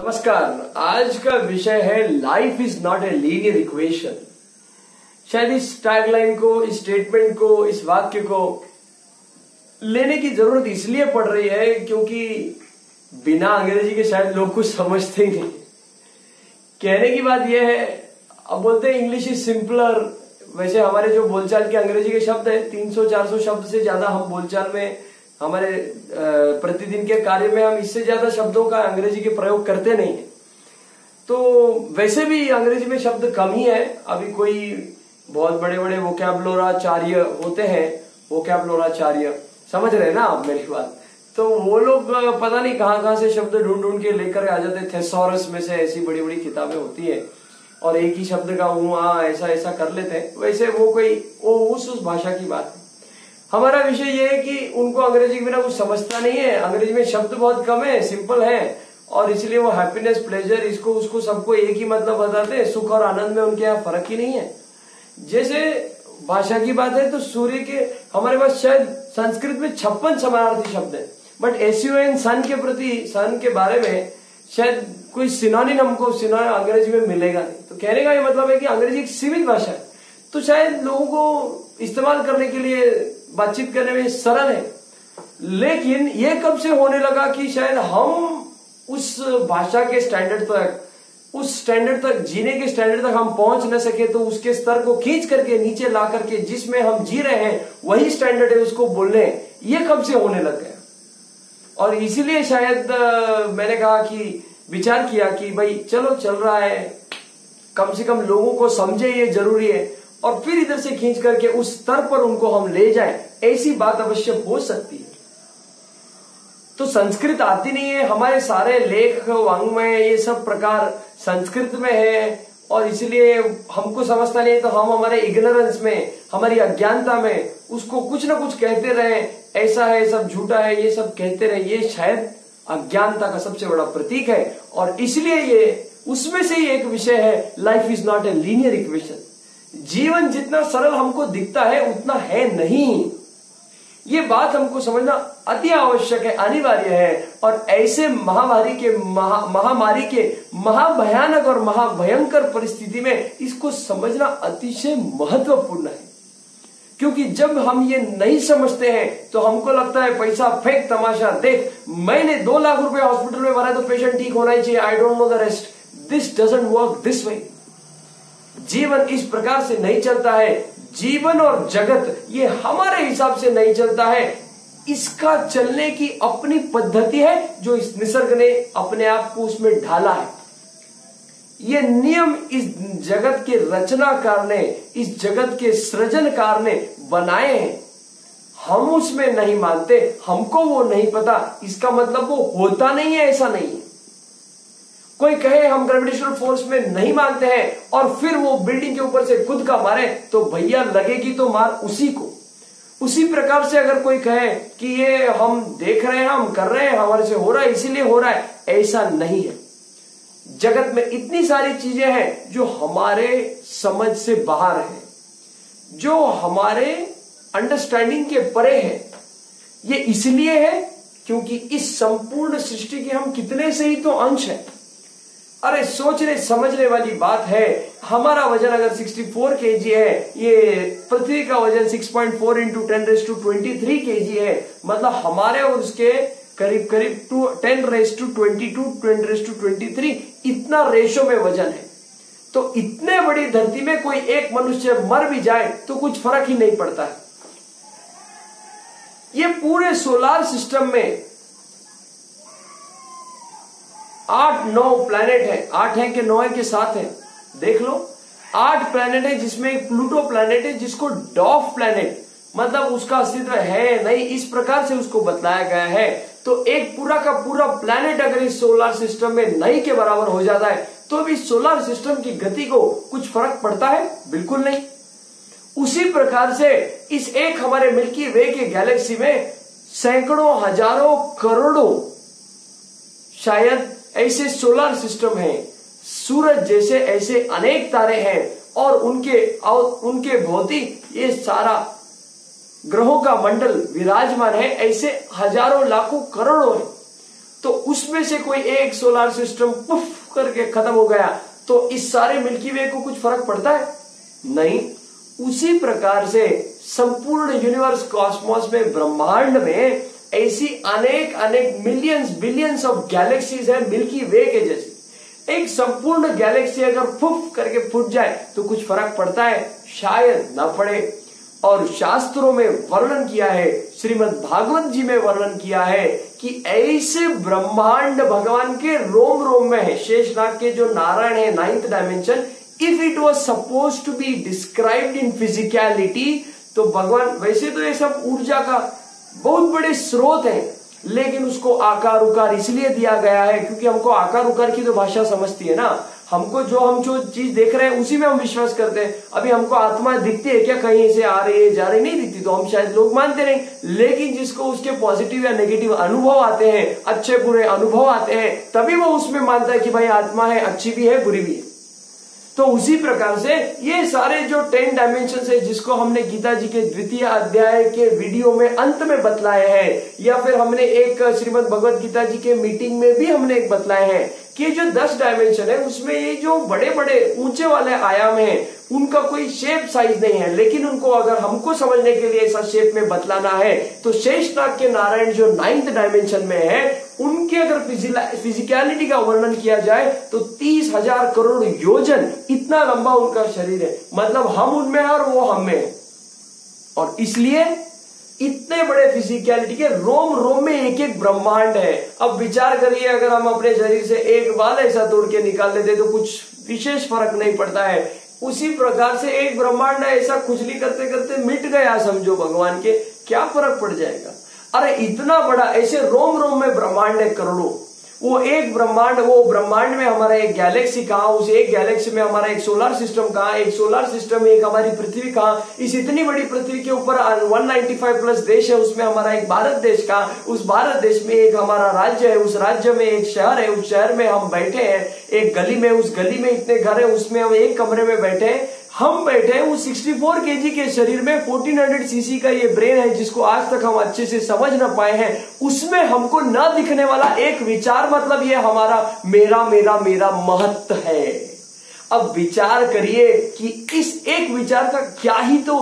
नमस्कार। आज का विषय है life is not a linear equation. शायद इस टैगलाइन को, इस स्टेटमेंट को, इस वाक्य को लेने की जरूरत इसलिए पड़ रही है क्योंकि बिना अंग्रेजी के शायद लोग कुछ समझते ही नहीं। कहने की बात यह है, अब बोलते हैं इंग्लिश इज सिंपलर। वैसे हमारे जो बोलचाल के अंग्रेजी के शब्द है 300-400 शब्द से ज्यादा हम बोलचाल में, हमारे प्रतिदिन के कार्य में हम इससे ज्यादा शब्दों का अंग्रेजी के प्रयोग करते नहीं है। तो वैसे भी अंग्रेजी में शब्द कम ही है। अभी कोई बहुत बड़े बड़े वोकैबुलराचार्य होते हैं, वोकैबुलराचार्य, समझ रहे हैं ना आप मेरी बात। तो वो लोग पता नहीं कहाँ से शब्द ढूंढ ढूंढ के लेकर आ जाते। थेसॉरस में से ऐसी बड़ी बड़ी किताबें होती है और एक ही शब्द का ऐसा ऐसा कर लेते हैं। वैसे वो उस भाषा की बात है। हमारा विषय ये है कि उनको अंग्रेजी के बिना कुछ समझता नहीं है। अंग्रेजी में शब्द बहुत कम है, सिंपल है, और इसलिए वो हैप्पीनेस, प्लेजर, इसको उसको सबको एक ही मतलब बताते हैं। सुख और आनंद में उनके यहाँ फर्क ही नहीं है। जैसे भाषा की बात है तो सूर्य के, हमारे पास शायद संस्कृत में 56 समानार्थी शब्द है, बट SUN सन के प्रति, सन के बारे में शायद कोई सिनोनिम हमको अंग्रेजी में मिलेगा नहीं। तो कहने का ये मतलब है कि अंग्रेजी एक सीमित भाषा है, तो शायद लोगों को इस्तेमाल करने के लिए, बातचीत करने में सरल है। लेकिन ये कब से होने लगा कि शायद हम उस भाषा के स्टैंडर्ड तक, उस स्टैंडर्ड तक, जीने के स्टैंडर्ड तक हम पहुंच न सके, तो उसके स्तर को खींच करके नीचे ला करके जिसमें हम जी रहे हैं वही स्टैंडर्ड है उसको बोलने, ये कब से होने लग गया। और इसीलिए शायद मैंने कहा कि विचार किया कि भाई चलो चल रहा है, कम से कम लोगों को समझे, ये जरूरी है, और फिर इधर से खींच करके उस स्तर पर उनको हम ले जाएं, ऐसी बात अवश्य हो सकती है। तो संस्कृत आती नहीं है, हमारे सारे लेख, वाङ्मय, ये सब प्रकार संस्कृत में है, और इसलिए हमको समझता नहीं है। तो हम हमारे इग्नोरेंस में, हमारी अज्ञानता में उसको कुछ ना कुछ कहते रहे, ऐसा है, सब झूठा है, ये सब कहते रहे। ये शायद अज्ञानता का सबसे बड़ा प्रतीक है, और इसलिए ये उसमें से ही एक विषय है, life is not a linear equation. जीवन जितना सरल हमको दिखता है उतना है नहीं। ये बात हमको समझना अति आवश्यक है, अनिवार्य है। और ऐसे महामारी के महाभयानक और महाभयंकर परिस्थिति में इसको समझना अतिशय महत्वपूर्ण है। क्योंकि जब हम ये नहीं समझते हैं तो हमको लगता है पैसा फेंक, तमाशा देख, मैंने 2 लाख रुपए हॉस्पिटल में भरा तो पेशेंट ठीक होना ही चाहिए, I don't know the rest. This doesn't work this way. जीवन इस प्रकार से नहीं चलता है। जीवन और जगत ये हमारे हिसाब से नहीं चलता है। इसका चलने की अपनी पद्धति है जो इस निसर्ग ने अपने आप को उसमें ढाला है। ये नियम इस जगत के रचनाकार ने, इस जगत के सृजनकार ने बनाए हैं। हम उसमें नहीं मानते, हमको वो नहीं पता, इसका मतलब वो होता नहीं है, ऐसा नहीं है। कोई कहे हम ग्रेविटेशनल फोर्स में नहीं मानते हैं और फिर वो बिल्डिंग के ऊपर से कूद का मारे, तो भैया लगेगी तो मार उसी को। उसी प्रकार से अगर कोई कहे कि ये हम देख रहे हैं, हम कर रहे हैं, हमारे से हो रहा है इसीलिए हो रहा है, ऐसा नहीं है। जगत में इतनी सारी चीजें हैं जो हमारे समझ से बाहर है, जो हमारे अंडरस्टैंडिंग के परे है। ये इसलिए है क्योंकि इस संपूर्ण सृष्टि के हम कितने से ही तो अंश हैं। अरे सोचने समझने वाली बात है। हमारा वजन अगर 64 kg है, ये पृथ्वी का वजन 6.4 × 10⁻23 kg है, मतलब हमारे और उसके करीब 10⁻22 10⁻23 इतना रेशो में वजन है। तो इतने बड़ी धरती में कोई एक मनुष्य मर भी जाए तो कुछ फर्क ही नहीं पड़ता है। ये पूरे सोलार सिस्टम में 8-9 प्लैनेट है। 8 है कि 9 है कि 7 है, देख लो। 8 प्लैनेट है, जिसमें एक प्लूटो प्लैनेट है जिसको डॉफ प्लैनेट, मतलब उसका अस्तित्व है नहीं, इस प्रकार से उसको बतलाया गया है। तो एक पूरा का पूरा प्लैनेट अगर इस सोलार सिस्टम में नहीं के बराबर हो जाता है तो भी सोलार सिस्टम की गति को कुछ फर्क पड़ता है? बिल्कुल नहीं। उसी प्रकार से इस एक हमारे मिल्की वे के गैलेक्सी में सैकड़ों, हजारों, करोड़ों शायद ऐसे सोलार सिस्टम हैं। सूरज जैसे ऐसे अनेक तारे हैं, और उनके भौती ये सारा ग्रहों का मंडल विराजमान है। ऐसे हजारों, लाखों, करोड़ों है। तो उसमें से कोई एक सोलर सिस्टम पुफ करके खत्म हो गया तो इस सारे मिल्की वे को कुछ फर्क पड़ता है? नहीं। उसी प्रकार से संपूर्ण यूनिवर्स कॉस्मोस में, ब्रह्मांड में ऐसी अनेक अनेक मिलियंस बिलियंस ऑफ गैलेक्सीज है मिल्की वे के जैसी। एक संपूर्ण गैलेक्सी अगर फुफ करके फूट जाए तो कुछ फर्क पड़ता है? शायद ना पड़े। और शास्त्रों में वर्णन किया है, श्रीमद् भागवत जी में वर्णन किया है कि ऐसे ब्रह्मांड भगवान के रोम रोम में है। शेषनाग के जो नारायण है, 9th dimension, if it was suppose to be described in physicality, तो भगवान, वैसे तो ये सब ऊर्जा का बहुत बड़े स्रोत है, लेकिन उसको आकार उकार इसलिए दिया गया है क्योंकि हमको आकार उकार की तो भाषा समझती है ना। हमको जो चीज देख रहे हैं उसी में हम विश्वास करते हैं। अभी हमको आत्मा दिखती है क्या? कहीं से आ रही है, जा रही, नहीं दिखती, तो हम शायद लोग मानते नहीं। लेकिन जिसको उसके पॉजिटिव या नेगेटिव अनुभव आते हैं, अच्छे बुरे अनुभव आते हैं, तभी वो उसमें मानता है कि भाई आत्मा है, अच्छी भी है, बुरी भी है। तो उसी प्रकार से ये सारे जो 10 डायमेंशन है, जिसको हमने गीता जी के 2य अध्याय के वीडियो में अंत में बतलाए हैं, या फिर हमने एक श्रीमद् भगवत गीता जी के मीटिंग में भी हमने एक बतलाए हैं कि जो 10 डायमेंशन है उसमें ये जो बड़े बड़े ऊंचे वाले आयाम हैं उनका कोई शेप साइज नहीं है, लेकिन उनको अगर हमको समझने के लिए ऐसा शेप में बतलाना है तो शेषनाग के नारायण जो 9th डायमेंशन में है, उनके अगर फिजिकलिटी का वर्णन किया जाए तो 30,000 करोड़ योजन इतना लंबा उनका शरीर है। मतलब हम उनमें हैं और वो हम में है। और इसलिए इतने बड़े फिजिकलिटी के रोम रोम में एक एक ब्रह्मांड है। अब विचार करिए, अगर हम अपने शरीर से एक बाल ऐसा तोड़ के निकाल देते तो कुछ विशेष फर्क नहीं पड़ता है। उसी प्रकार से एक ब्रह्मांड ऐसा खुजली करते करते मिट गया समझो भगवान के, क्या फर्क पड़ जाएगा? अरे इतना बड़ा, ऐसे रोम रोम में ब्रह्मांड है करोड़ों। वो एक ब्रह्मांड, वो ब्रह्मांड में हमारा एक गैलेक्सी कहाँ, उस एक गैलेक्सी में हमारा एक सोलर सिस्टम कहाँ, एक सोलर सिस्टम में एक हमारी पृथ्वी कहाँ, इस इतनी बड़ी पृथ्वी के ऊपर 195 प्लस देश है, उसमें हमारा एक भारत देश कहाँ, उस भारत देश में एक हमारा राज्य है, उस राज्य में एक शहर है, उस शहर में हम बैठे हैं, एक गली में, उस गली में इतने घर है, उसमें हम एक कमरे में बैठे हैं। हम बैठे हैं उस 64 kg के शरीर में, 1400 cc का ये ब्रेन है जिसको आज तक हम अच्छे से समझ ना पाए हैं, उसमें हमको न दिखने वाला एक विचार, मतलब ये हमारा मेरा मेरा मेरा महत्व है। अब विचार करिए कि इस एक विचार का क्या ही तो,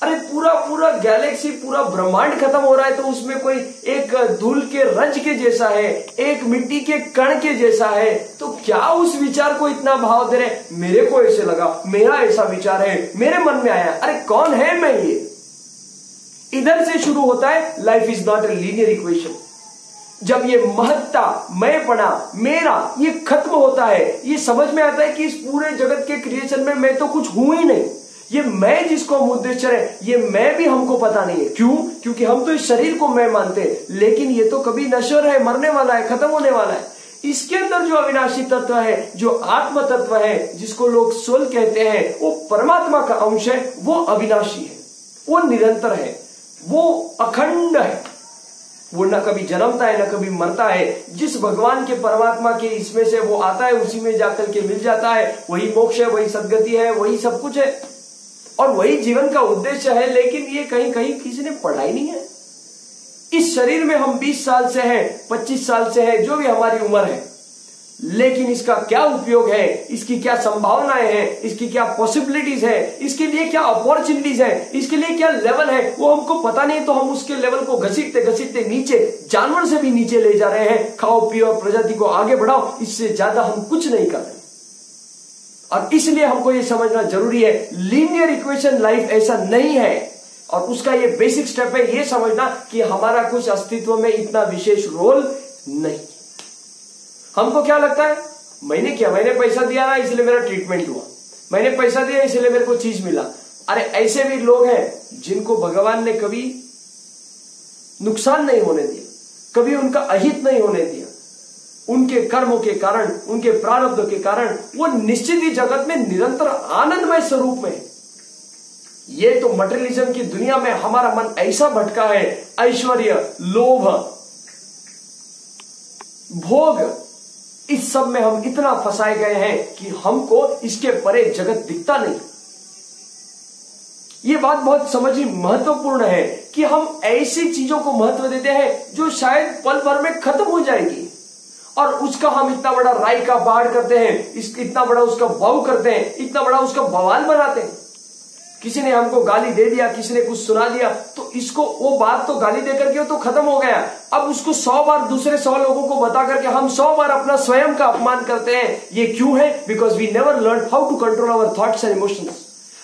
अरे पूरा पूरा गैलेक्सी, पूरा ब्रह्मांड खत्म हो रहा है तो उसमें कोई एक धूल के रज के जैसा है, एक मिट्टी के कण के जैसा है, तो क्या उस विचार को इतना भाव दे रहे? मेरे को ऐसे लगा, मेरा ऐसा विचार है, मेरे मन में आया। अरे कौन है मैं? ये इधर से शुरू होता है। Life is not a linear equation. जब ये महत्ता, मैंपना, मेरा, ये खत्म होता है, ये समझ में आता है कि इस पूरे जगत के क्रिएशन में मैं तो कुछ हूं ही नहीं। ये मैं जिसको हम उद्देश्य है, ये मैं भी हमको पता नहीं है। क्यों? क्योंकि हम तो इस शरीर को मैं मानते हैं, लेकिन ये तो कभी नश्वर है, मरने वाला है, खत्म होने वाला है। इसके अंदर जो अविनाशी तत्व है, जो आत्म तत्व है, जिसको लोग सोल कहते हैं, वो परमात्मा का अंश है, वो अविनाशी है, वो निरंतर है, वो अखंड है, वो न कभी जन्मता है न कभी मरता है। जिस भगवान के, परमात्मा के इसमें से वो आता है, उसी में जाकर के मिल जाता है। वही मोक्ष है, वही सद्गति है, वही सब कुछ है और वही जीवन का उद्देश्य है। लेकिन ये कहीं कहीं किसी ने पढ़ा ही नहीं है। इस शरीर में हम 20 साल से हैं, 25 साल से हैं, जो भी हमारी उम्र है, लेकिन इसका क्या उपयोग है, इसकी क्या संभावनाएं हैं, इसकी क्या पॉसिबिलिटीज है, इसके लिए क्या अपॉर्चुनिटीज है, इसके लिए क्या लेवल है, वो हमको पता नहीं। तो हम उसके लेवल को घसीटते घसीटते नीचे, जानवर से भी नीचे ले जा रहे हैं। खाओ पियो और प्रजाति को आगे बढ़ाओ, इससे ज्यादा हम कुछ नहीं कर रहे। और इसलिए हमको ये समझना जरूरी है, लीनियर इक्वेशन लाइफ ऐसा नहीं है। और उसका ये बेसिक स्टेप है ये समझना कि हमारा कुछ अस्तित्व में इतना विशेष रोल नहीं। हमको क्या लगता है, मैंने क्या, मैंने पैसा दिया ना इसलिए मेरा ट्रीटमेंट हुआ, मैंने पैसा दिया इसलिए मेरे को चीज मिला। अरे ऐसे भी लोग हैं जिनको भगवान ने कभी नुकसान नहीं होने दिया, कभी उनका अहित नहीं होने दिया। उनके कर्मों के कारण, उनके प्रारब्ध के कारण वो निश्चित ही जगत में निरंतर आनंदमय स्वरूप में। ये तो मटेरियलिज्म की दुनिया में हमारा मन ऐसा भटका है, ऐश्वर्य, लोभ, भोग, इस सब में हम इतना फंसाए गए हैं कि हमको इसके परे जगत दिखता नहीं। ये बात बहुत समझनी महत्वपूर्ण है कि हम ऐसी चीजों को महत्व देते हैं जो शायद पल भर में खत्म हो जाएगी, और उसका हम इतना बड़ा राय का पहाड़ करते हैं, इतना बड़ा उसका बाऊ करते हैं, इतना बड़ा उसका बवाल बनाते हैं। किसी ने हमको गाली दे दिया, किसी ने कुछ सुना दिया, तो इसको वो बात तो गाली देकर के तो खत्म हो गया। अब उसको 100 बार दूसरे 100 लोगों को बता करके हम 100 बार अपना स्वयं का अपमान करते हैं। ये क्यों है? Because we never learn how to control our thoughts and emotions.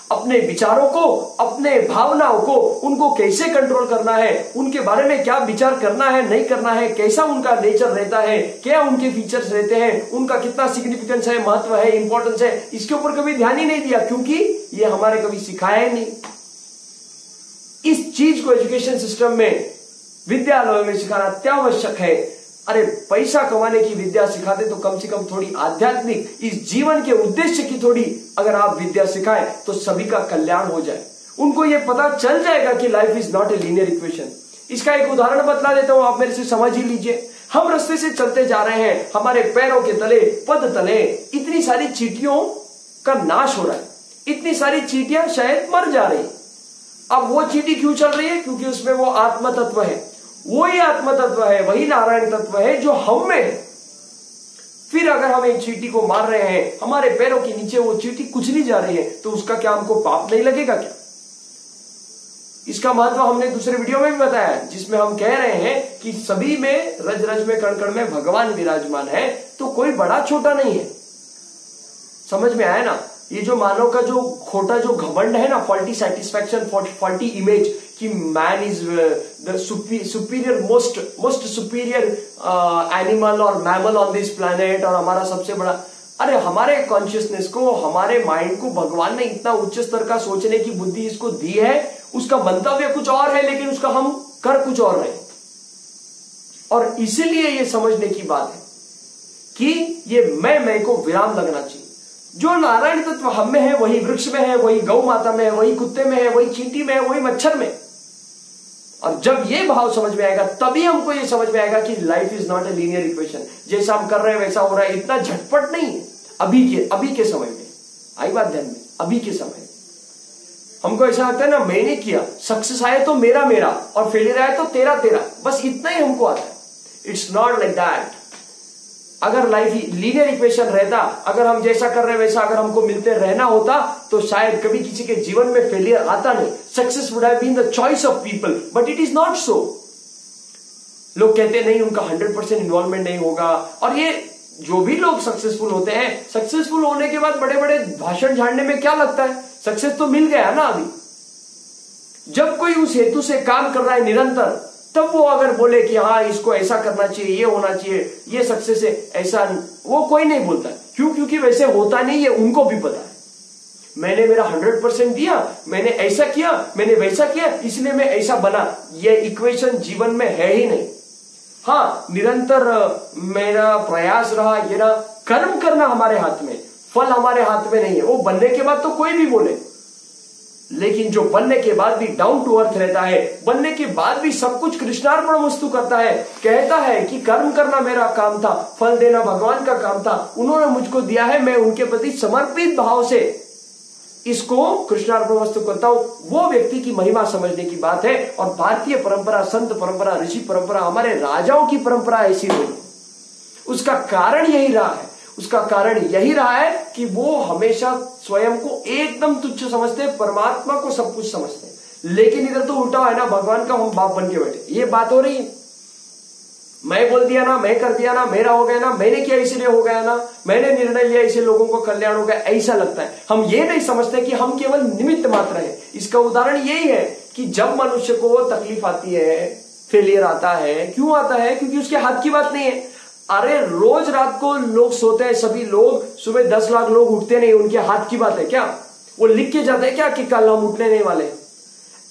अपने विचारों को, अपने भावनाओं को, उनको कैसे कंट्रोल करना है, उनके बारे में क्या विचार करना है, नहीं करना है, कैसा उनका नेचर रहता है, क्या उनके फीचर्स रहते हैं, उनका कितना सिग्निफिकेंस है, महत्व है, इंपॉर्टेंस है, इसके ऊपर कभी ध्यान ही नहीं दिया, क्योंकि ये हमारे कभी सिखाया ही नहीं। इस चीज को एजुकेशन सिस्टम में, विद्यालयों में सिखाना अत्यावश्यक है। अरे पैसा कमाने की विद्या सिखाते तो कम से कम थोड़ी आध्यात्मिक, इस जीवन के उद्देश्य की थोड़ी अगर आप विद्या सिखाएं तो सभी का कल्याण हो जाए। उनको ये पता चल जाएगा कि life is not a linear equation. इसका एक उदाहरण बतला देता हूं, आप मेरे से समझ ही लीजिए। हम रास्ते से चलते जा रहे हैं, हमारे पैरों के तले, पद तले इतनी सारी चींटियों का नाश हो रहा है, इतनी सारी चींटियां शायद मर जा रही। अब वो चींटी क्यों चल रही है? क्योंकि उसमें वो आत्म तत्व है, वही आत्म तत्व है, वही नारायण तत्व है जो हम में है। फिर अगर हम एक चींटी को मार रहे हैं, हमारे पैरों के नीचे वो चींटी कुचली जा रही है, तो उसका क्या हमको पाप नहीं लगेगा क्या? इसका महत्व हमने दूसरे वीडियो में भी बताया, जिसमें हम कह रहे हैं कि सभी में, रज रज में, कण कण में भगवान विराजमान है, तो कोई बड़ा छोटा नहीं है। समझ में आया ना? ये जो मानव का जो खोटा जो घमंड है ना, फॉल्टी सेटिस्फैक्शन, फॉल्टी इमेज कि man is the superior, most superior animal और मैमल ऑन दिस प्लैनेट, और हमारा सबसे बड़ा। अरे हमारे कॉन्शियसनेस को, हमारे माइंड को भगवान ने इतना उच्च स्तर का सोचने की बुद्धि इसको दी है। उसका मंतव्य कुछ और है, लेकिन उसका हम कर कुछ और रहे। और इसीलिए ये समझने की बात है कि ये मैं को विराम लगना चाहिए। जो नारायण तत्व हम में है, वही वृक्ष में है, वही गौ माता में है, वही कुत्ते में है, वही चींटी में है, वही मच्छर में। और जब ये भाव समझ में आएगा, तभी हमको ये समझ में आएगा कि life is not a linear equation. जैसा हम कर रहे हैं वैसा हो रहा है, इतना झटपट नहीं है। अभी के समय में आई बात ध्यान में, अभी के समय हमको ऐसा लगता है ना, मैंने किया, सक्सेस आए तो मेरा और फेलियर आए तो तेरा, बस इतना ही हमको आता है। It's not like that. अगर लाइफ लीनियर इक्वेशन रहता, अगर हम जैसा कर रहे हैं वैसा अगर हमको मिलते रहना होता, तो शायद कभी किसी के जीवन में फेलियर आता नहीं। Success would have been the choice of people, but it is not so. लोग कहते नहीं, उनका 100% इन्वॉल्वमेंट नहीं होगा। और ये जो भी लोग सक्सेसफुल होते हैं, सक्सेसफुल होने के बाद बड़े बड़े भाषण झाड़ने में क्या लगता है? सक्सेस तो मिल गया ना। अभी जब कोई उस हेतु से काम कर रहा है निरंतर, तब वो अगर बोले कि हाँ इसको ऐसा करना चाहिए, ये होना चाहिए, ये सक्सेस है, ऐसा वो कोई नहीं बोलता। क्यों? क्योंकि वैसे होता नहीं है, उनको भी पता है। मैंने मेरा 100% दिया, मैंने ऐसा किया, मैंने वैसा किया, इसलिए मैं ऐसा बना। ये इक्वेशन जीवन में है ही नहीं। हाँ, निरंतर मेरा प्रयास रहा, ये रहा। कर्म करना हमारे हाथ में, फल हमारे हाथ में नहीं है। वो बनने के बाद तो कोई भी बोले, लेकिन जो बनने के बाद भी डाउन टू अर्थ रहता है, बनने के बाद भी सब कुछ कृष्णार्पण वस्तु करता है, कहता है कि कर्म करना मेरा काम था, फल देना भगवान का काम था, उन्होंने मुझको दिया है, मैं उनके प्रति समर्पित भाव से इसको कृष्णार्पण वस्तु करता हूं, वो व्यक्ति की महिमा समझने की बात है। और भारतीय परंपरा, संत परंपरा, ऋषि परंपरा, हमारे राजाओं की परंपरा ऐसी रही। उसका कारण यही रहा है, उसका कारण यही रहा है कि वो हमेशा स्वयं को एकदम तुच्छ समझते, परमात्मा को सब कुछ समझते। लेकिन इधर तो उल्टा है ना, भगवान का हम बाप बन के बैठे। ये बात हो रही है, मैं बोल दिया ना, मैं कर दिया ना, मेरा हो गया ना, मैंने किया इसलिए हो गया ना, मैंने निर्णय लिया इसलिए लोगों को कल्याण हो गया, ऐसा लगता है। हम ये नहीं समझते कि हम केवल निमित्त मात्र हैं। इसका उदाहरण यही है कि जब मनुष्य को तकलीफ आती है, फेलियर आता है, क्यों आता है? क्योंकि उसके हाथ की बात नहीं है। अरे रोज रात को लोग सोते हैं, सभी लोग, सुबह 10 लाख लोग उठते नहीं, उनके हाथ की बात है क्या? वो लिख के जाते हैं क्या कि कल हम उठने नहीं वाले?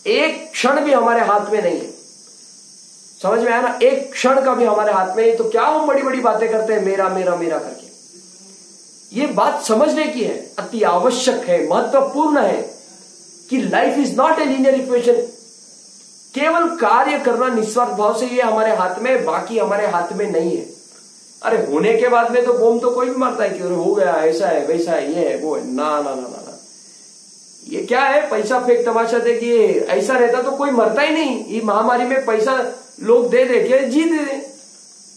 एक क्षण भी हमारे हाथ में नहीं है। समझ में आया ना? एक क्षण का भी हमारे हाथ में है। तो क्या हम बड़ी बड़ी बातें करते हैं, मेरा मेरा मेरा करके? ये बात समझने की है, अति आवश्यक है, महत्वपूर्ण है कि life is not a linear equation. केवल कार्य करना निस्वार्थ भाव से, ये हमारे हाथ में, बाकी हमारे हाथ में नहीं है। अरे होने के बाद में तो बोम तो कोई भी मारता है कि हो गया, ऐसा है, वैसा है, ये है, वो है। ना ना ना ना ना, ये क्या है, पैसा फेंक तमाशा देख, ये ऐसा रहता तो कोई मरता ही नहीं। ये महामारी में पैसा लोग दे दे के जी दे दे।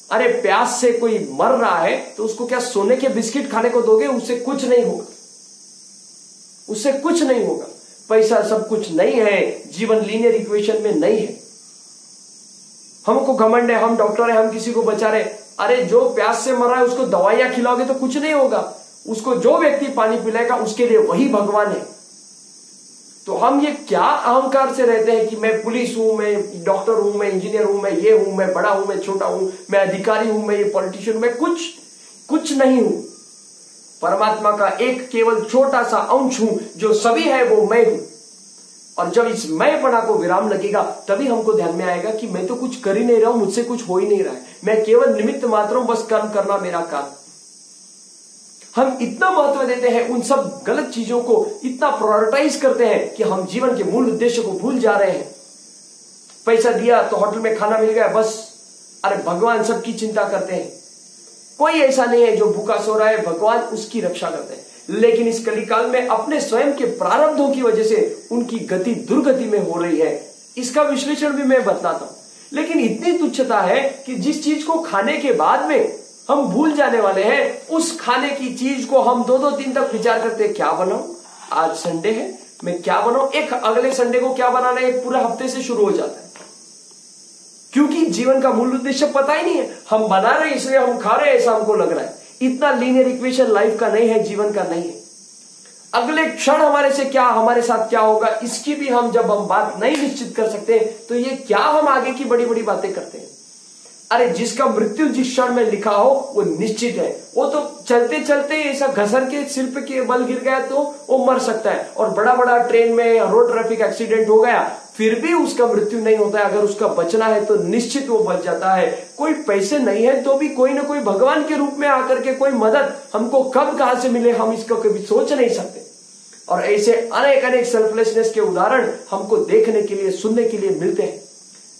अरे प्यास से कोई मर रहा है तो उसको क्या सोने के बिस्किट खाने को दोगे? उससे कुछ नहीं होगा, उससे कुछ नहीं होगा। पैसा सब कुछ नहीं है, जीवन लीनियर इक्वेशन में नहीं है। हमको घमंड है, हम डॉक्टर है, हम किसी को बचा रहे। अरे जो प्यास से मर रहा है उसको दवाइयां खिलाओगे तो कुछ नहीं होगा। उसको जो व्यक्ति पानी पिलाएगा उसके लिए वही भगवान है। तो हम ये क्या अहंकार से रहते हैं कि मैं पुलिस हूं, मैं डॉक्टर हूं, मैं इंजीनियर हूं, मैं ये हूं, मैं बड़ा हूं, मैं छोटा हूं, मैं अधिकारी हूं, मैं ये पॉलिटिशियन, मैं कुछ नहीं हूं। परमात्मा का एक केवल छोटा सा अंश हूं, जो सभी है वो मैं हूं। और जब इस मैंपना को विराम लगेगा तभी हमको ध्यान में आएगा कि मैं तो कुछ कर ही नहीं रहा हूं, मुझसे कुछ हो ही नहीं रहा है, मैं केवल निमित्त मात्र हूं, बस कर्म करना मेरा काम। हम इतना महत्व देते हैं उन सब गलत चीजों को, इतना प्रायोरिटाइज करते हैं कि हम जीवन के मूल उद्देश्य को भूल जा रहे हैं। पैसा दिया तो होटल में खाना मिल गया बस। अरे भगवान सबकी चिंता करते हैं, कोई ऐसा नहीं है जो भूखा सो रहा है, भगवान उसकी रक्षा करते हैं। लेकिन इस कलिकाल में अपने स्वयं के प्रारब्धों की वजह से उनकी गति दुर्गति में हो रही है। इसका विश्लेषण भी मैं बतलाता हूं। लेकिन इतनी तुच्छता है कि जिस चीज को खाने के बाद में हम भूल जाने वाले हैं, उस खाने की चीज को हम 2-2 दिन तक विचार करते हैं, क्या बनाऊं, आज संडे है, मैं क्या बनाऊं। एक अगले संडे को क्या बनाना है पूरा हफ्ते से शुरू हो जाता है, क्योंकि जीवन का मूल उद्देश्य पता ही नहीं है। हम बना रहे हैं इसलिए हम खा रहे हैं, ऐसा हमको लग रहा है। इतना लीनियर इक्वेशन लाइफ का नहीं है, जीवन का नहीं है। अगले क्षण हमारे साथ क्या होगा इसकी भी हम जब हम बात नहीं निश्चित कर सकते तो ये क्या हम आगे की बड़ी बड़ी बातें करते हैं। अरे जिसका मृत्यु जिस क्षण में लिखा हो वो निश्चित है। वो तो चलते चलते ऐसा घसर के सिर पे के बल गिर गया तो वो मर सकता है, और बड़ा बड़ा ट्रेन में रोड ट्रैफिक एक्सीडेंट हो गया फिर भी उसका मृत्यु नहीं होता है। अगर उसका बचना है तो निश्चित वो बच जाता है। कोई पैसे नहीं है तो भी कोई ना कोई भगवान के रूप में आकर के कोई मदद हमको कब कहां से मिले हम इसको कभी सोच नहीं सकते। और ऐसे अनेक अनेक सेल्फलेसनेस के उदाहरण हमको देखने के लिए सुनने के लिए मिलते हैं।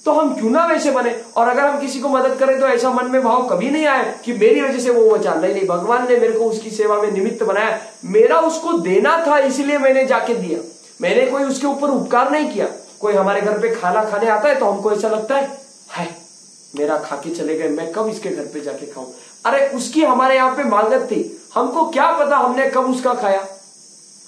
तो हम क्यों ना वैसे बने, और अगर हम किसी को मदद करें तो ऐसा मन में भाव कभी नहीं आए कि मेरी वजह से वो बचा। नहीं, भगवान ने मेरे को उसकी सेवा में निमित्त बनाया, मेरा उसको देना था इसलिए मैंने जाके दिया। मैंने कोई उसके ऊपर उपकार नहीं किया। कोई हमारे घर पे खाना खाने आता है तो हमको ऐसा लगता है, हाय मेरा खा के चले गए, मैं कब इसके घर पे जाके खाऊं। अरे उसकी हमारे यहाँ पे मांगत थी, हमको क्या पता हमने कब उसका खाया।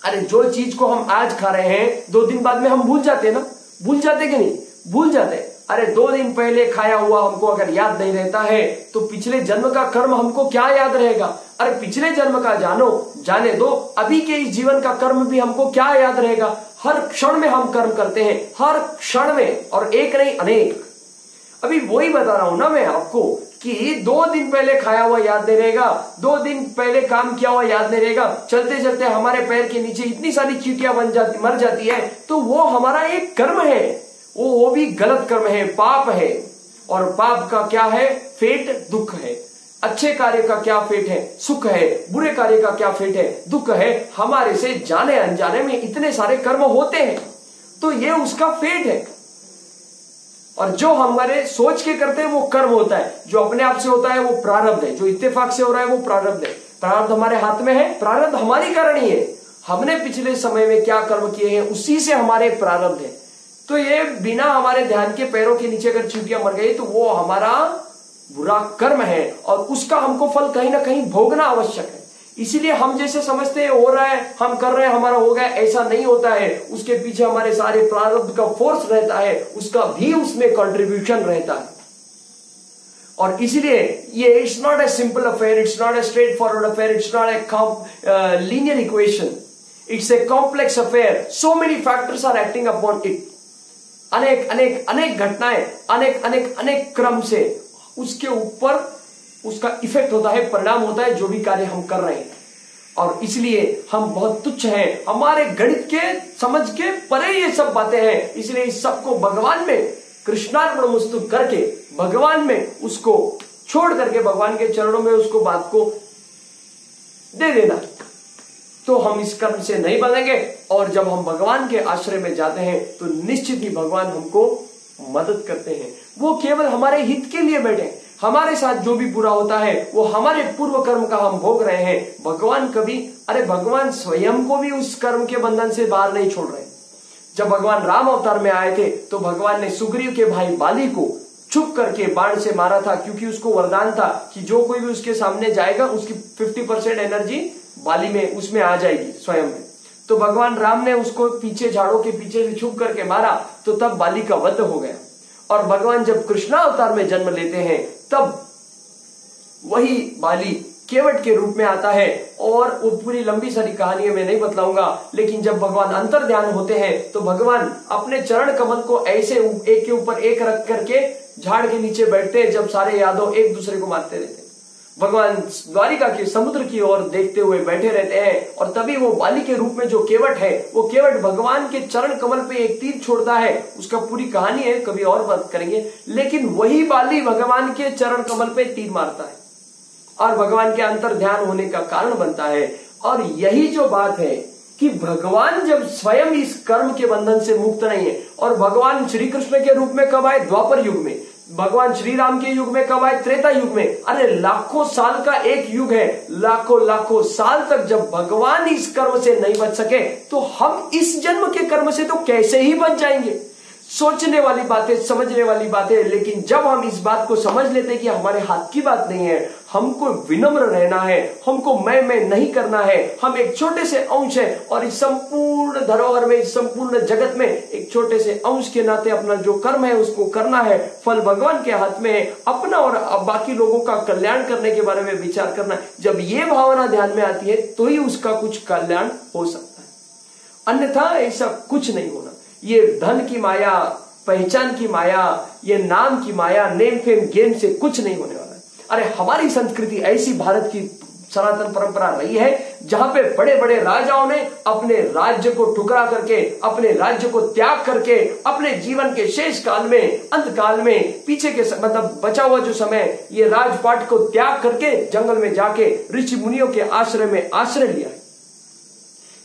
अरे जो चीज को हम आज खा रहे हैं 2 दिन बाद में हम भूल जाते ना, भूल जाते कि नहीं, भूल जाते। अरे 2 दिन पहले खाया हुआ हमको अगर याद नहीं रहता है तो पिछले जन्म का कर्म हमको क्या याद रहेगा। अरे पिछले जन्म का जाने दो, अभी के इस जीवन का कर्म भी हमको क्या याद रहेगा। हर क्षण में हम कर्म करते हैं, हर क्षण में, और एक नहीं अनेक। अभी वही बता रहा हूं ना मैं आपको कि 2 दिन पहले खाया हुआ याद नहीं रहेगा, 2 दिन पहले काम किया हुआ याद नहीं रहेगा। चलते चलते हमारे पैर के नीचे इतनी सारी चींटियां मर जाती है तो वो हमारा एक कर्म है, वो भी गलत कर्म है, पाप है। और पाप का क्या है, फेट दुख है। अच्छे कार्य का क्या फेट है, सुख है। बुरे कार्य का क्या फेट है, दुख है। हमारे से जाने अनजाने में इतने सारे कर्म होते हैं तो ये उसका फेट है। और जो हमारे सोच के करते हैं वो कर्म होता है, जो अपने आप से होता है वो प्रारब्ध है, जो इत्तेफाक से हो रहा है वो प्रारब्ध है। प्रारब्ध हमारे हाथ में है, प्रारब्ध हमारी करनी है। हमने पिछले समय में क्या कर्म किए हैं उसी से हमारे प्रारब्ध है। तो ये बिना हमारे ध्यान के पैरों के नीचे अगर चींटियां मर गई तो वो हमारा बुरा कर्म है और उसका हमको फल कहीं ना कहीं भोगना आवश्यक है। इसीलिए हम जैसे समझते हैं हो रहा है, हम कर रहे हैं, हमारा हो गया, ऐसा नहीं होता है। उसके पीछे हमारे सारे प्रारब्ध का फोर्स रहता है, उसका भी उसमें कंट्रीब्यूशन रहता है। और इसीलिए ये it's not a simple affair, it's not a straightforward affair, it's not a linear equation, it's a complex affair. So many factors are acting upon it. अनेक घटनाएं, अनेक क्रम से उसके ऊपर उसका इफेक्ट होता है, परिणाम होता है जो भी कार्य हम कर रहे हैं। और इसलिए हम बहुत तुच्छ हैं, हमारे गणित के समझ के परे ये सब बातें हैं। इसलिए इस सबको भगवान में कृष्णार्पणमस्तु करके, भगवान में उसको छोड़ करके, भगवान के चरणों में उसको बात को दे देना, तो हम इस कर्म से नहीं बनेंगे। और जब हम भगवान के आश्रय में जाते हैं तो निश्चित ही भगवान हमको मदद करते हैं। वो केवल हमारे हित के लिए बैठे, हमारे साथ जो भी बुरा होता है वो हमारे पूर्व कर्म का हम भोग रहे हैं। भगवान स्वयं को भी उस कर्म के बंधन से बाहर नहीं छोड़ रहे। जब भगवान राम अवतार में आए थे तो भगवान ने सुग्रीव के भाई बाली को छुप करके बाण से मारा था, क्योंकि उसको वरदान था कि जो कोई भी उसके सामने जाएगा उसकी 50% एनर्जी बाली में उसमें आ जाएगी स्वयं में। तो भगवान राम ने उसको पीछे झाड़ों के पीछे से छुप करके मारा, तो तब बाली का वध हो गया। और भगवान जब कृष्णा अवतार में जन्म लेते हैं तब वही बाली केवट के रूप में आता है। और वो पूरी लंबी सारी कहानी मैं नहीं बतलाऊंगा, लेकिन जब भगवान अंतर ध्यान होते हैं तो भगवान अपने चरण कमल को ऐसे एक के ऊपर एक रख करके झाड़ के नीचे बैठते हैं, जब सारे यादव एक दूसरे को मारते रहते हैं। भगवान द्वारिका के समुद्र की ओर देखते हुए बैठे रहते हैं, और तभी वो बाली के रूप में जो केवट है वो केवट भगवान के चरण कमल पे एक तीर छोड़ता है। उसका पूरी कहानी है, कभी और बात करेंगे। लेकिन वही बाली भगवान के चरण कमल पे तीर मारता है और भगवान के अंतर ध्यान होने का कारण बनता है। और यही जो बात है कि भगवान जब स्वयं इस कर्म के बंधन से मुक्त नहीं है, और भगवान श्री कृष्ण के रूप में कब आए? द्वापर युग में। भगवान श्री राम के युग में कब आए? त्रेता युग में। अरे लाखों साल का एक युग है, लाखों साल तक जब भगवान इस कर्म से नहीं बच सके तो हम इस जन्म के कर्म से तो कैसे ही बच जाएंगे? सोचने वाली बातें, समझने वाली बातें। लेकिन जब हम इस बात को समझ लेते हैं कि हमारे हाथ की बात नहीं है, हमको विनम्र रहना है, हमको मैं नहीं करना है, हम एक छोटे से अंश है, और इस संपूर्ण धरोहर में, इस संपूर्ण जगत में एक छोटे से अंश के नाते अपना जो कर्म है उसको करना है। फल भगवान के हाथ में है, अपना और बाकी लोगों का कल्याण करने के बारे में विचार करना। जब ये भावना ध्यान में आती है तो ही उसका कुछ कल्याण हो सकता है, अन्यथा ऐसा कुछ नहीं होना। ये धन की माया, पहचान की माया, ये नाम की माया, नेम फेम गेम से कुछ नहीं होने वाला है। अरे हमारी संस्कृति ऐसी भारत की सनातन परंपरा रही है जहां पे बड़े बड़े राजाओं ने अपने राज्य को ठुकरा करके, अपने राज्य को त्याग करके, अपने जीवन के शेष काल में, अंत काल में, पीछे के मतलब बचा हुआ जो समय, ये राजपाट को त्याग करके जंगल में जाके ऋषि मुनियों के आश्रय में आश्रय लिया है।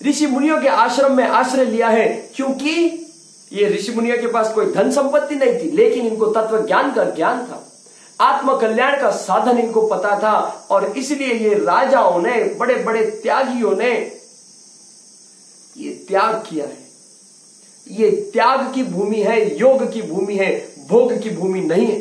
ऋषि मुनियों के आश्रम में आश्रय लिया है क्योंकि ये ऋषि मुनियों के पास कोई धन संपत्ति नहीं थी, लेकिन इनको तत्व ज्ञान का ज्ञान था, आत्म कल्याण का साधन इनको पता था। और इसलिए ये राजाओं ने, बड़े बड़े त्यागियों ने ये त्याग किया है। ये त्याग की भूमि है, योग की भूमि है, भोग की भूमि नहीं है।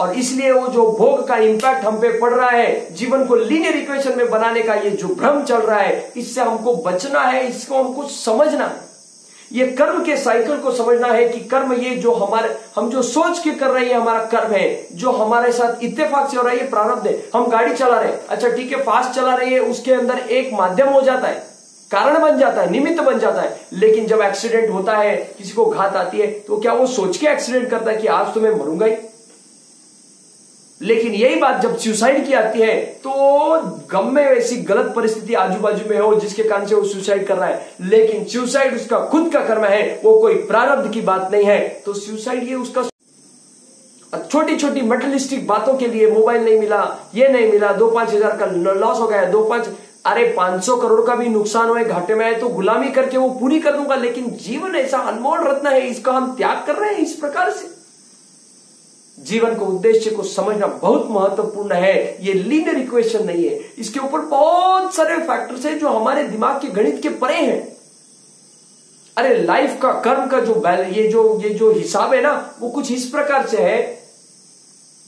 और इसलिए वो जो भोग का इंपैक्ट हम पे पड़ रहा है, जीवन को लीनियर इक्वेशन में बनाने का ये जो भ्रम चल रहा है, इससे हमको बचना है, इसको हमको समझना है। ये कर्म के साइकिल को समझना है कि कर्म, ये जो हम जो सोच के कर रहे हैं हमारा कर्म है, जो हमारे साथ इत्तेफाक से हो रहा है ये प्रारब्ध है। हम गाड़ी चला रहे हैं, अच्छा ठीक है, फास्ट चला रही है, उसके अंदर एक माध्यम हो जाता है, कारण बन जाता है, निमित्त बन जाता है। लेकिन जब एक्सीडेंट होता है, किसी को घात आती है, तो क्या वो सोच के एक्सीडेंट करता है कि आज तो मैं मरूंगा ही? लेकिन यही बात जब सुसाइड की आती है तो गम में ऐसी गलत परिस्थिति आजू बाजू में हो जिसके कारण से वो सुसाइड कर रहा है, लेकिन सुसाइड उसका खुद का कर्म है, वो कोई प्रारब्ध की बात नहीं है। तो सुसाइड ये उसका छोटी छोटी मटेरियलिस्टिक बातों के लिए, मोबाइल नहीं मिला, ये नहीं मिला, 2-5 हजार का लॉस हो गया, 2-5 अरे 500 करोड़ का भी नुकसान हुए, घाटे में आए तो गुलामी करके वो पूरी कर दूंगा। लेकिन जीवन ऐसा अनमोल रत्न है, इसका हम त्याग कर रहे हैं इस प्रकार से। जीवन को, उद्देश्य को समझना बहुत महत्वपूर्ण है। ये लीनियर इक्वेशन नहीं है, इसके ऊपर बहुत सारे फैक्टर्स हैं जो हमारे दिमाग के गणित के परे हैं। अरे लाइफ का, कर्म का ये जो हिसाब है ना, वो कुछ इस प्रकार से है।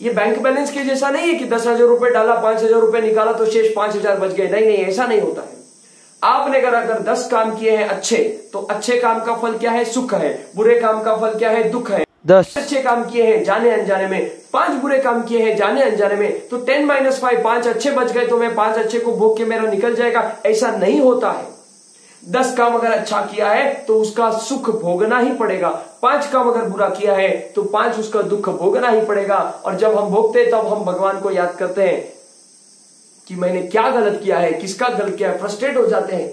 ये बैंक बैलेंस के जैसा नहीं है कि 10,000 रुपए डाला, 5,000 रुपए निकाला तो शेष 5,000 बच गए। नहीं, ऐसा नहीं होता है। आपने अगर 10 काम किए हैं अच्छे, तो अच्छे काम का फल क्या है? सुख है। बुरे काम का फल क्या है? दुख है। 10 अच्छे काम किए हैं जाने अनजाने में, 5 बुरे काम किए हैं जाने अनजाने में, तो 10 - 5, 5 अच्छे बच गए तो मैं 5 अच्छे को भोग के मेरा निकल जाएगा, ऐसा नहीं होता है। 10 काम अगर अच्छा किया है तो उसका सुख भोगना ही पड़ेगा, 5 काम अगर बुरा किया है तो 5 उसका दुख भोगना ही पड़ेगा। और जब हम भोगते हैं तब हम भगवान को याद करते हैं कि मैंने क्या गलत किया है, किसका गलत किया है, फ्रस्ट्रेट हो जाते हैं।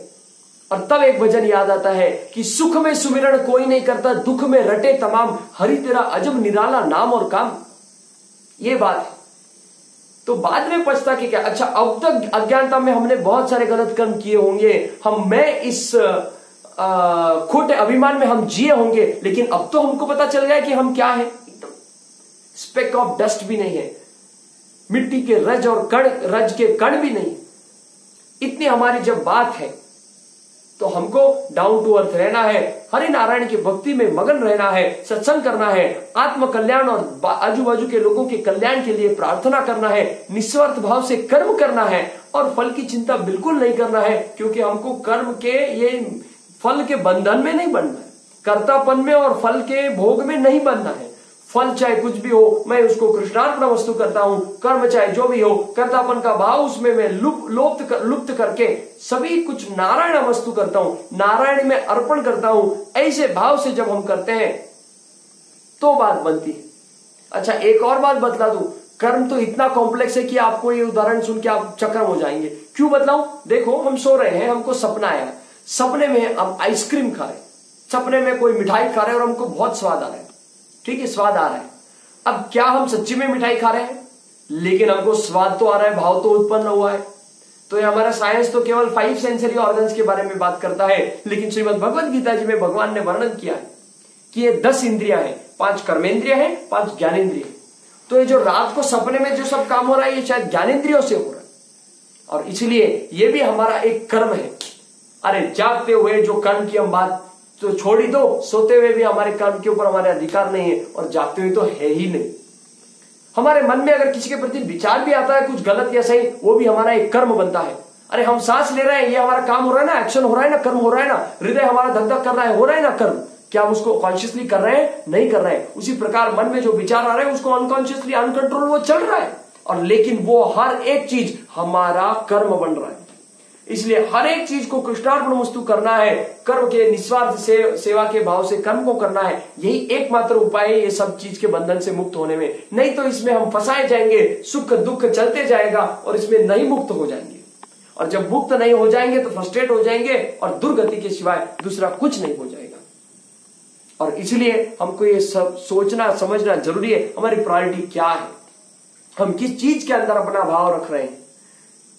और तब एक भजन याद आता है कि सुख में सुमिरन कोई नहीं करता, दुख में रटे तमाम, हरि तेरा अजब निराला नाम और काम। ये बात है। तो बाद में पछता कि क्या, अच्छा अब तक अज्ञानता में हमने बहुत सारे गलत कर्म किए होंगे, मैं इस खोटे अभिमान में हम जिए होंगे, लेकिन अब तो हमको पता चल गया कि हम क्या है, स्पेक ऑफ डस्ट भी नहीं है। मिट्टी के रज और कण, रज के कण भी नहीं। इतनी हमारी जब बात है तो हमको डाउन टू अर्थ रहना है, हरि नारायण की भक्ति में मगन रहना है, सत्संग करना है, आत्म कल्याण और आजू बाजू के लोगों के कल्याण के लिए प्रार्थना करना है, निस्वार्थ भाव से कर्म करना है और फल की चिंता बिल्कुल नहीं करना है, क्योंकि हमको कर्म के ये फल के बंधन में नहीं बनना है, कर्तापन में और फल के भोग में नहीं बनना है। फल चाहे कुछ भी हो, मैं उसको कृष्णार्पण वस्तु करता हूं, कर्म चाहे जो भी हो, कर्तापन का भाव उसमें मैं लुप्त करके सभी कुछ नारायण वस्तु करता हूं, नारायण में अर्पण करता हूं। ऐसे भाव से जब हम करते हैं तो बात बनती है। अच्छा, एक और बात बतला दूं, कर्म तो इतना कॉम्प्लेक्स है कि आपको ये उदाहरण सुन के आप चक्कर हो जाएंगे। क्यों बतलाऊं? देखो, हम सो रहे हैं, हमको सपना आया, सपने में हम आइसक्रीम खा रहे, सपने में कोई मिठाई खा रहे और हमको बहुत स्वाद आ रहा है, ठीक है, स्वाद आ रहा है। अब क्या हम सच्ची में मिठाई खा रहे हैं? लेकिन हमको स्वाद तो आ रहा है, भाव तो उत्पन्न हुआ है। तो ये हमारा साइंस तो केवल 5 सेंसरी ऑर्गन्स के बारे में बात करता है, लेकिन श्रीमद् भगवद गीता जी में भगवान ने वर्णन किया है कि ये 10 इंद्रियां हैं, 5 कर्मेंद्रिय हैं, 5 ज्ञानेंद्रिय। तो ये जो रात को सपने में जो सब काम हो रहा है, ये शायद ज्ञानेंद्रियों से हो रहा है, और इसलिए ये भी हमारा एक कर्म है। अरे जागते हुए जो कर्म की हम बात तो छोड़ ही दो, सोते हुए भी हमारे कर्म के ऊपर हमारे अधिकार नहीं है, और जागते हुए तो है ही नहीं। हमारे मन में अगर किसी के प्रति विचार भी आता है कुछ गलत या सही, वो भी हमारा एक कर्म बनता है। अरे हम सांस ले रहे हैं, ये हमारा काम हो रहा है ना, एक्शन हो रहा है ना, कर्म हो रहा है ना, हृदय हमारा धक धक कर रहा है, हो रहा है ना कर्म। क्या हम उसको कॉन्शियसली कर रहे हैं? नहीं कर रहे हैं। उसी प्रकार मन में जो विचार आ रहे हैं उसको अनकॉन्शियसली, अनकंट्रोल वो चल रहा है, और लेकिन वो हर एक चीज हमारा कर्म बन रहा है। इसलिए हर एक चीज को कृष्णार्पण वस्तु करना है, कर्म के निस्वार्थ सेवा के भाव से कर्म को करना है। यही एकमात्र उपाय है ये सब चीज के बंधन से मुक्त होने में। नहीं तो इसमें हम फंसाए जाएंगे, सुख दुख चलते जाएगा और इसमें नहीं मुक्त हो जाएंगे। और जब मुक्त नहीं हो जाएंगे तो फ्रस्ट्रेट हो जाएंगे और दुर्गति के सिवाय दूसरा कुछ नहीं हो जाएगा। और इसलिए हमको ये सब सोचना समझना जरूरी है, हमारी प्रायोरिटी क्या है, हम किस चीज के अंदर अपना भाव रख रहे हैं।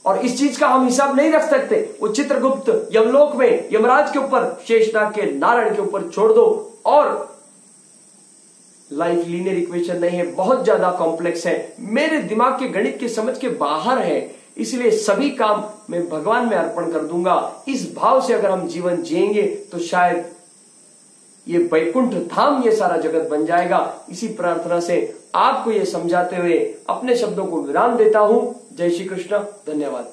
और इस चीज का हम हिसाब नहीं रख सकते, वो चित्रगुप्त यमलोक में यमराज के ऊपर, शेषनाग के नारायण के ऊपर छोड़ दो। और लाइफ लीनियर इक्वेशन नहीं है, बहुत ज्यादा कॉम्प्लेक्स है, मेरे दिमाग के गणित के समझ के बाहर है। इसलिए सभी काम मैं भगवान में अर्पण कर दूंगा। इस भाव से अगर हम जीवन जिएंगे तो शायद ये वैकुंठ धाम ये सारा जगत बन जाएगा। इसी प्रार्थना से आपको ये समझाते हुए अपने शब्दों को विराम देता हूं। जय श्री कृष्ण, धन्यवाद।